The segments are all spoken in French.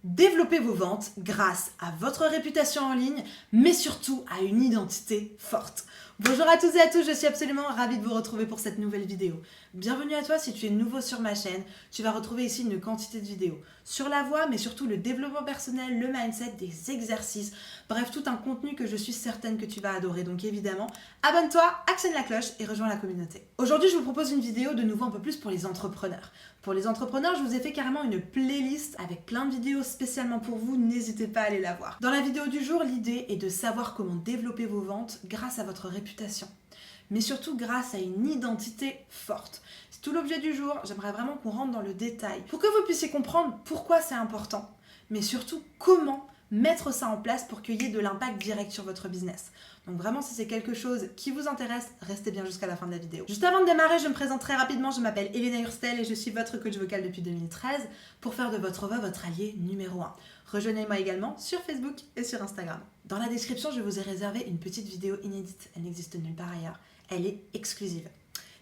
Développez vos ventes grâce à votre réputation en ligne, mais surtout à une identité forte. Bonjour à tous et à tous, je suis absolument ravie de vous retrouver pour cette nouvelle vidéo. Bienvenue à toi si tu es nouveau sur ma chaîne. Tu vas retrouver ici une quantité de vidéos sur la voix, mais surtout le développement personnel, le mindset, des exercices, bref, tout un contenu que je suis certaine que tu vas adorer. Donc évidemment, abonne-toi, actionne la cloche et rejoins la communauté. Aujourd'hui, je vous propose une vidéo de nouveau un peu plus pour les entrepreneurs. Pour les entrepreneurs, je vous ai fait carrément une playlist avec plein de vidéos spécialement pour vous, n'hésitez pas à aller la voir. Dans la vidéo du jour, l'idée est de savoir comment développer vos ventes grâce à votre réputation, mais surtout grâce à une identité forte. C'est tout l'objet du jour, j'aimerais vraiment qu'on rentre dans le détail pour que vous puissiez comprendre pourquoi c'est important, mais surtout comment mettre ça en place pour qu'il y ait de l'impact direct sur votre business. Donc vraiment, si c'est quelque chose qui vous intéresse, restez bien jusqu'à la fin de la vidéo. Juste avant de démarrer, je me présente très rapidement, je m'appelle Elena Hurstel et je suis votre coach vocal depuis 2013 pour faire de votre voix votre allié numéro 1. Rejoignez-moi également sur Facebook et sur Instagram. Dans la description, je vous ai réservé une petite vidéo inédite, elle n'existe nulle part ailleurs, elle est exclusive.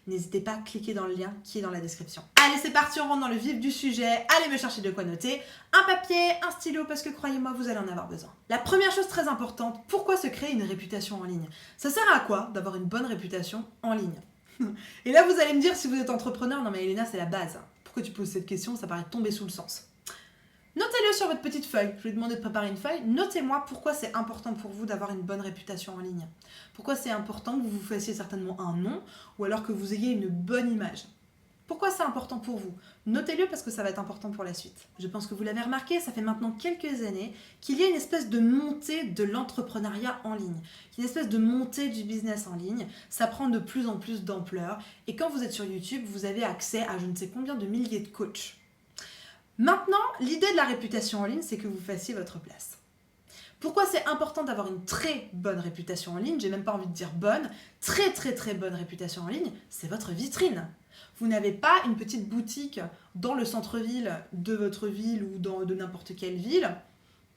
N'hésitez pas à cliquer dans le lien qui est dans la description. Allez, c'est parti, on rentre dans le vif du sujet. Allez me chercher de quoi noter. Un papier, un stylo, parce que croyez-moi, vous allez en avoir besoin. La première chose très importante, pourquoi se créer une réputation en ligne? Ça sert à quoi d'avoir une bonne réputation en ligne? Et là, vous allez me dire, si vous êtes entrepreneur, non mais Elena, c'est la base. Pourquoi tu poses cette question? Ça paraît tomber sous le sens. Notez-le sur votre petite feuille. Je vais vous demander de préparer une feuille. Notez-moi pourquoi c'est important pour vous d'avoir une bonne réputation en ligne. Pourquoi c'est important que vous vous fassiez certainement un nom ou alors que vous ayez une bonne image. Pourquoi c'est important pour vous? Notez-le parce que ça va être important pour la suite. Je pense que vous l'avez remarqué, ça fait maintenant quelques années qu'il y a une espèce de montée de l'entrepreneuriat en ligne, une espèce de montée du business en ligne. Ça prend de plus en plus d'ampleur et quand vous êtes sur YouTube, vous avez accès à je ne sais combien de milliers de coachs. Maintenant, l'idée de la réputation en ligne, c'est que vous fassiez votre place. Pourquoi c'est important d'avoir une très bonne réputation en ligne? J'ai même pas envie de dire bonne, très bonne réputation en ligne, c'est votre vitrine. Vous n'avez pas une petite boutique dans le centre-ville de votre ville ou de n'importe quelle ville,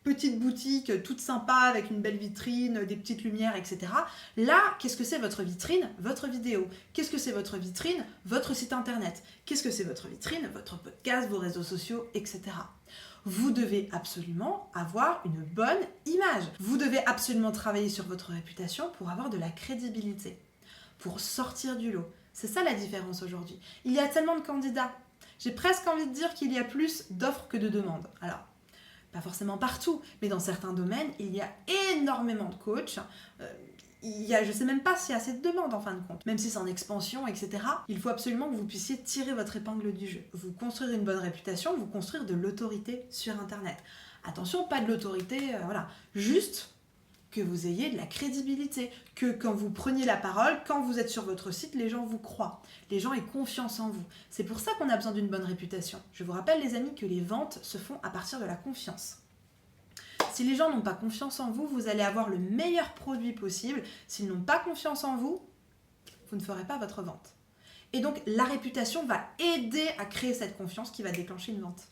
petite boutique toute sympa avec une belle vitrine, des petites lumières, etc. Là, qu'est-ce que c'est votre vitrine? Votre vidéo. Qu'est-ce que c'est votre vitrine? Votre site internet. Qu'est-ce que c'est votre vitrine? Votre podcast, vos réseaux sociaux, etc. Vous devez absolument avoir une bonne image. Vous devez absolument travailler sur votre réputation pour avoir de la crédibilité, pour sortir du lot. C'est ça la différence aujourd'hui. Il y a tellement de candidats. J'ai presque envie de dire qu'il y a plus d'offres que de demandes. Alors, pas forcément partout, mais dans certains domaines, il y a énormément de coachs. Je ne sais même pas s'il y a assez de demandes en fin de compte. Même si c'est en expansion, etc., il faut absolument que vous puissiez tirer votre épingle du jeu. Vous construire une bonne réputation, vous construire de l'autorité sur Internet. Attention, pas de l'autorité, juste que vous ayez de la crédibilité, que quand vous preniez la parole, quand vous êtes sur votre site, les gens vous croient, les gens aient confiance en vous. C'est pour ça qu'on a besoin d'une bonne réputation. Je vous rappelle les amis que les ventes se font à partir de la confiance. Si les gens n'ont pas confiance en vous, vous allez avoir le meilleur produit possible. S'ils n'ont pas confiance en vous, vous ne ferez pas votre vente. Et donc la réputation va aider à créer cette confiance qui va déclencher une vente.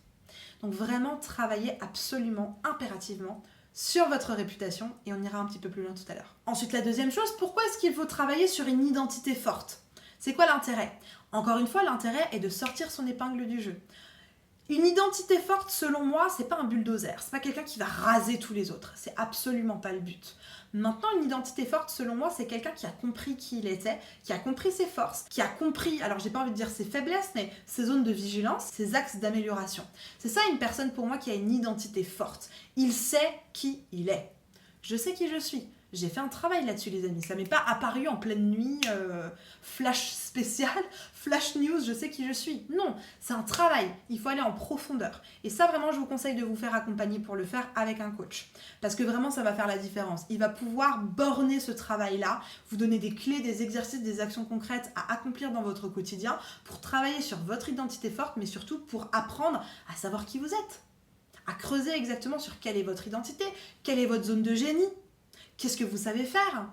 Donc vraiment travaillez absolument, impérativement sur votre réputation et on ira un petit peu plus loin tout à l'heure. Ensuite, la deuxième chose, pourquoi est-ce qu'il faut travailler sur une identité forte? C'est quoi l'intérêt? Encore une fois, l'intérêt est de sortir son épingle du jeu. Une identité forte, selon moi, c'est pas un bulldozer, c'est pas quelqu'un qui va raser tous les autres, c'est absolument pas le but. Maintenant, une identité forte, selon moi, c'est quelqu'un qui a compris qui il était, qui a compris ses forces, qui a compris, alors j'ai pas envie de dire ses faiblesses, mais ses zones de vigilance, ses axes d'amélioration. C'est ça une personne pour moi qui a une identité forte. Il sait qui il est. Je sais qui je suis. J'ai fait un travail là-dessus les amis, ça m'est pas apparu en pleine nuit, flash spécial, flash news, je sais qui je suis. Non, c'est un travail, il faut aller en profondeur. Et ça vraiment je vous conseille de vous faire accompagner pour le faire avec un coach. Parce que vraiment ça va faire la différence. Il va pouvoir borner ce travail-là, vous donner des clés, des exercices, des actions concrètes à accomplir dans votre quotidien pour travailler sur votre identité forte, mais surtout pour apprendre à savoir qui vous êtes. À creuser exactement sur quelle est votre identité, quelle est votre zone de génie. Qu'est-ce que vous savez faire?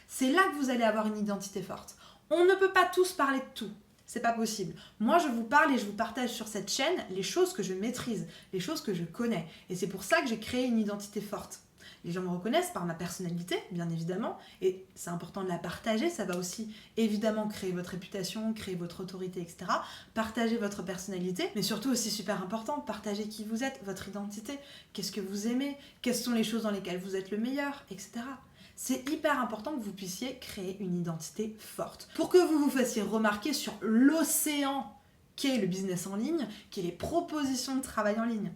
C'est là que vous allez avoir une identité forte. On ne peut pas tous parler de tout. C'est pas possible. Moi, je vous parle et je vous partage sur cette chaîne les choses que je maîtrise, les choses que je connais. Et c'est pour ça que j'ai créé une identité forte. Les gens me reconnaissent par ma personnalité, bien évidemment, et c'est important de la partager. Ça va aussi évidemment créer votre réputation, créer votre autorité, etc. Partager votre personnalité, mais surtout aussi super important, partager qui vous êtes, votre identité, qu'est-ce que vous aimez, quelles sont les choses dans lesquelles vous êtes le meilleur, etc. C'est hyper important que vous puissiez créer une identité forte. Pour que vous vous fassiez remarquer sur l'océan qu'est le business en ligne, qu'est les propositions de travail en ligne.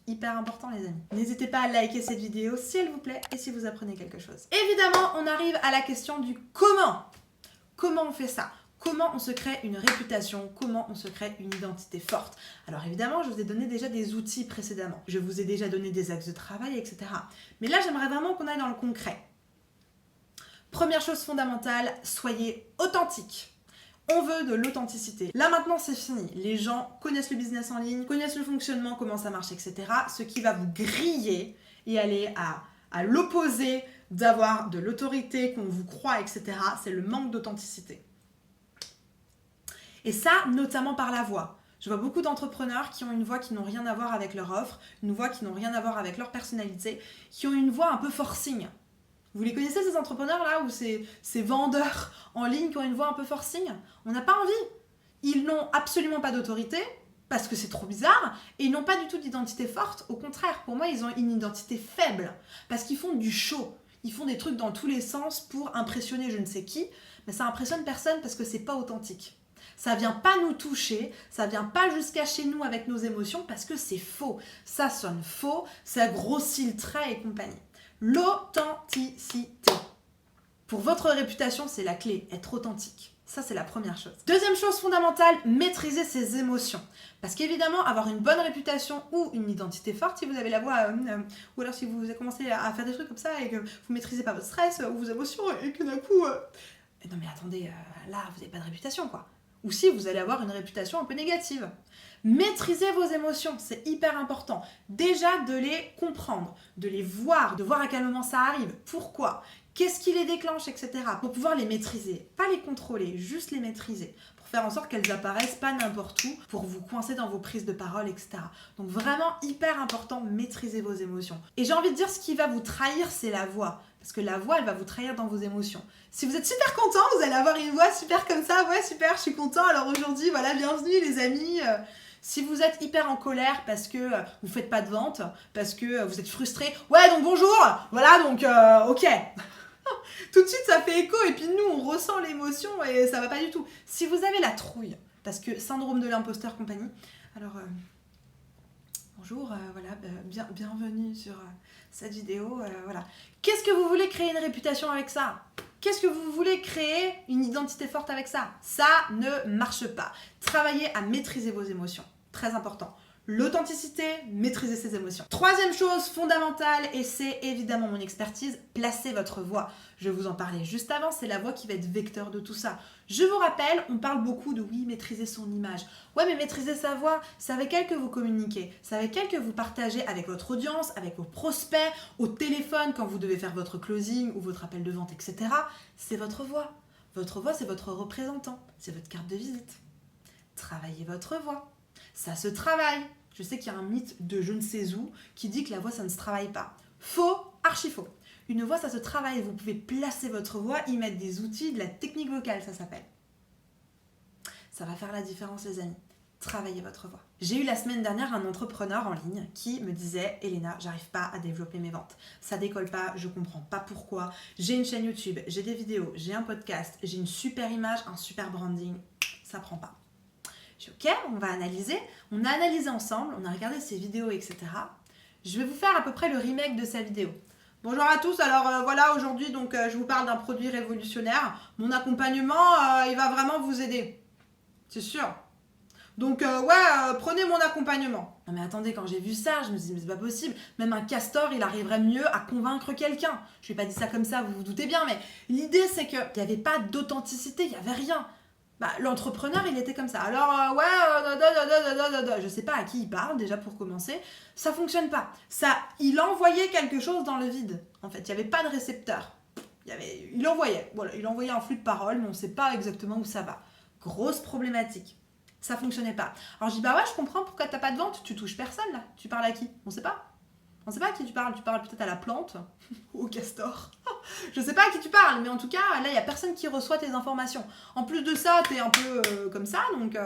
Hyper important les amis. N'hésitez pas à liker cette vidéo si elle vous plaît et si vous apprenez quelque chose. Évidemment, on arrive à la question du comment. Comment on fait ça ? Comment on se crée une réputation? Comment on se crée une identité forte? Alors évidemment, je vous ai donné déjà des outils précédemment. Je vous ai déjà donné des axes de travail, etc. Mais là, j'aimerais vraiment qu'on aille dans le concret. Première chose fondamentale, soyez authentique. On veut de l'authenticité. Là maintenant c'est fini. Les gens connaissent le business en ligne, connaissent le fonctionnement, comment ça marche, etc. Ce qui va vous griller et aller à l'opposé d'avoir de l'autorité, qu'on vous croit, etc. C'est le manque d'authenticité. Et ça, notamment par la voix. Je vois beaucoup d'entrepreneurs qui ont une voix qui n'ont rien à voir avec leur offre, une voix qui n'ont rien à voir avec leur personnalité, qui ont une voix un peu forcing. Vous les connaissez ces entrepreneurs-là ou ces vendeurs en ligne qui ont une voix un peu forcing? On n'a pas envie. Ils n'ont absolument pas d'autorité parce que c'est trop bizarre et ils n'ont pas du tout d'identité forte. Au contraire, pour moi, ils ont une identité faible parce qu'ils font du show. Ils font des trucs dans tous les sens pour impressionner je ne sais qui, mais ça impressionne personne parce que c'est pas authentique. Ça vient pas nous toucher, ça vient pas jusqu'à chez nous avec nos émotions parce que c'est faux. Ça sonne faux, ça grossit le trait et compagnie. L'authenticité. Pour votre réputation, c'est la clé, être authentique. Ça, c'est la première chose. Deuxième chose fondamentale, maîtriser ses émotions. Parce qu'évidemment, avoir une bonne réputation ou une identité forte, si vous avez la voix, ou alors si vous avez commencé à faire des trucs comme ça et que vous ne maîtrisez pas votre stress ou vos émotions et que d'un coup... Non mais attendez, là, vous n'avez pas de réputation, quoi. Ou si vous allez avoir une réputation un peu négative. Maîtrisez vos émotions, c'est hyper important. Déjà de les comprendre, de les voir, de voir à quel moment ça arrive, pourquoi, qu'est-ce qui les déclenche, etc. Pour pouvoir les maîtriser, pas les contrôler, juste les maîtriser. Pour faire en sorte qu'elles apparaissent pas n'importe où, pour vous coincer dans vos prises de parole, etc. Donc vraiment hyper important, maîtrisez vos émotions. Et j'ai envie de dire, ce qui va vous trahir, c'est la voix. Parce que la voix, elle va vous trahir dans vos émotions. Si vous êtes super content, vous allez avoir une voix super comme ça. Ouais, super, je suis content. Alors aujourd'hui, voilà, bienvenue les amis. Si vous êtes hyper en colère parce que vous faites pas de vente, parce que vous êtes frustré, ouais, donc bonjour. Voilà, donc ok. Tout de suite, ça fait écho. Et puis nous, on ressent l'émotion et ça va pas du tout. Si vous avez la trouille, parce que syndrome de l'imposteur, compagnie, alors... bonjour, voilà, bienvenue sur cette vidéo, voilà. Qu'est-ce que vous voulez créer une réputation avec ça? Qu'est-ce que vous voulez créer une identité forte avec ça? Ça ne marche pas. Travaillez à maîtriser vos émotions, très important. L'authenticité, maîtriser ses émotions. Troisième chose fondamentale, et c'est évidemment mon expertise, placez votre voix. Je vous en parlais juste avant, c'est la voix qui va être vecteur de tout ça. Je vous rappelle, on parle beaucoup de oui, maîtriser son image. Ouais, mais maîtriser sa voix, c'est avec elle que vous communiquez. C'est avec elle que vous partagez avec votre audience, avec vos prospects, au téléphone quand vous devez faire votre closing ou votre appel de vente, etc. C'est votre voix. Votre voix, c'est votre représentant. C'est votre carte de visite. Travaillez votre voix. Ça se travaille. Je sais qu'il y a un mythe de je ne sais où qui dit que la voix, ça ne se travaille pas. Faux, archi faux. Une voix, ça se travaille. Vous pouvez placer votre voix, y mettre des outils, de la technique vocale, ça s'appelle. Ça va faire la différence, les amis. Travaillez votre voix. J'ai eu la semaine dernière un entrepreneur en ligne qui me disait « Elena, j'arrive pas à développer mes ventes. Ça décolle pas, je comprends pas pourquoi. J'ai une chaîne YouTube, j'ai des vidéos, j'ai un podcast, j'ai une super image, un super branding. Ça prend pas. » Je dis « Ok, on va analyser. » On a analysé ensemble, on a regardé ses vidéos, etc. Je vais vous faire à peu près le remake de sa vidéo. Bonjour à tous, alors voilà, aujourd'hui donc je vous parle d'un produit révolutionnaire. Mon accompagnement, il va vraiment vous aider. C'est sûr. Donc prenez mon accompagnement. Non mais attendez, quand j'ai vu ça, je me suis dit mais c'est pas possible. Même un castor, il arriverait mieux à convaincre quelqu'un. Je vais pas dire ça comme ça, vous vous doutez bien, mais l'idée c'est qu'il n'y avait pas d'authenticité, il n'y avait rien. L'entrepreneur, il était comme ça. Alors, je sais pas à qui il parle, déjà pour commencer. Ça fonctionne pas. Il envoyait quelque chose dans le vide. En fait, il n'y avait pas de récepteur. Il envoyait. Voilà, il envoyait un flux de paroles, mais on ne sait pas exactement où ça va. Grosse problématique. Ça fonctionnait pas. Alors, je dis, bah ouais, je comprends pourquoi t'as pas de vente. Tu touches personne, là. Tu parles à qui? On sait pas. On ne sait pas à qui tu parles peut-être à la plante ou au castor. Je ne sais pas à qui tu parles, mais en tout cas, là, il n'y a personne qui reçoit tes informations. En plus de ça, tu es un peu comme ça, donc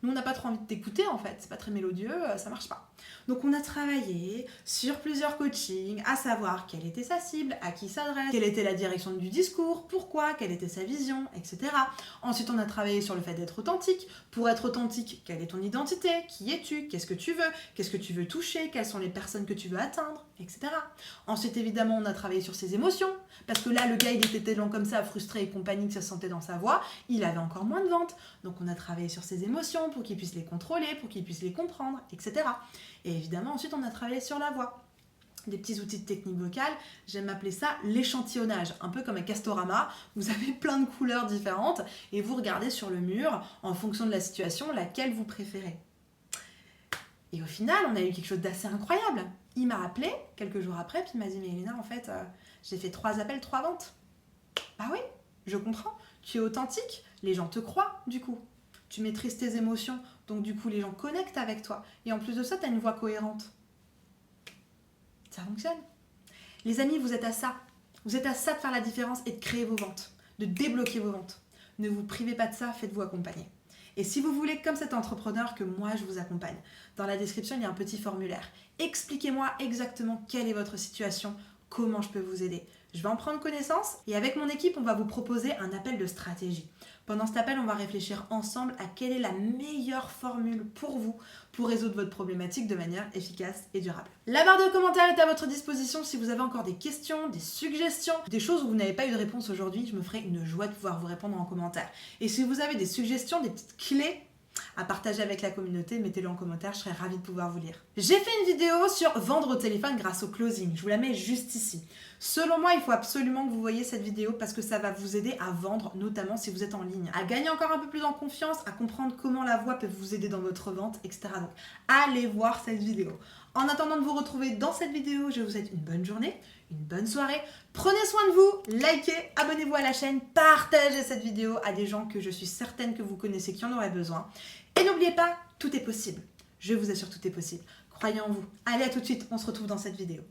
nous, on n'a pas trop envie de t'écouter, en fait. C'est pas très mélodieux, ça marche pas. Donc, on a travaillé sur plusieurs coachings, à savoir quelle était sa cible, à qui s'adresse, quelle était la direction du discours, pourquoi, quelle était sa vision, etc. Ensuite, on a travaillé sur le fait d'être authentique. Pour être authentique, quelle est ton identité? Qui es-tu? Qu'est-ce que tu veux? Qu'est-ce que tu veux toucher? Quelles sont les personnes que tu veux atteindre? Etc. Ensuite, évidemment, on a travaillé sur ses émotions. Parce que là, le gars, il était tellement comme ça, frustré et compagnie, que ça se sentait dans sa voix. Il avait encore moins de ventes. Donc, on a travaillé sur ses émotions pour qu'il puisse les contrôler, pour qu'il puisse les comprendre, etc. Et évidemment, ensuite, on a travaillé sur la voix. Des petits outils de technique vocale, j'aime appeler ça l'échantillonnage, un peu comme un castorama. Vous avez plein de couleurs différentes et vous regardez sur le mur, en fonction de la situation, laquelle vous préférez. Et au final, on a eu quelque chose d'assez incroyable. Il m'a appelé quelques jours après, puis il m'a dit « Mais Elena, en fait, j'ai fait 3 appels, 3 ventes. » Bah oui, je comprends. Tu es authentique, les gens te croient, du coup. Tu maîtrises tes émotions, donc du coup, les gens connectent avec toi. Et en plus de ça, tu as une voix cohérente. Ça fonctionne. Les amis, vous êtes à ça. Vous êtes à ça de faire la différence et de créer vos ventes, de débloquer vos ventes. Ne vous privez pas de ça, faites-vous accompagner. Et si vous voulez, comme cet entrepreneur, que moi je vous accompagne, dans la description, il y a un petit formulaire. Expliquez-moi exactement quelle est votre situation, comment je peux vous aider. Je vais en prendre connaissance et avec mon équipe, on va vous proposer un appel de stratégie. Pendant cet appel, on va réfléchir ensemble à quelle est la meilleure formule pour vous pour résoudre votre problématique de manière efficace et durable. La barre de commentaires est à votre disposition si vous avez encore des questions, des suggestions, des choses où vous n'avez pas eu de réponse aujourd'hui. Je me ferai une joie de pouvoir vous répondre en commentaire. Et si vous avez des suggestions, des petites clés à partager avec la communauté, mettez-le en commentaire, je serai ravie de pouvoir vous lire. J'ai fait une vidéo sur vendre au téléphone grâce au closing, je vous la mets juste ici. Selon moi, il faut absolument que vous voyez cette vidéo parce que ça va vous aider à vendre, notamment si vous êtes en ligne, à gagner encore un peu plus en confiance, à comprendre comment la voix peut vous aider dans votre vente, etc. Donc, allez voir cette vidéo. En attendant de vous retrouver dans cette vidéo, je vous souhaite une bonne journée, une bonne soirée. Prenez soin de vous, likez, abonnez-vous à la chaîne, partagez cette vidéo à des gens que je suis certaine que vous connaissez qui en auraient besoin. Et n'oubliez pas, tout est possible. Je vous assure, tout est possible. Croyez en vous. Allez, à tout de suite, on se retrouve dans cette vidéo.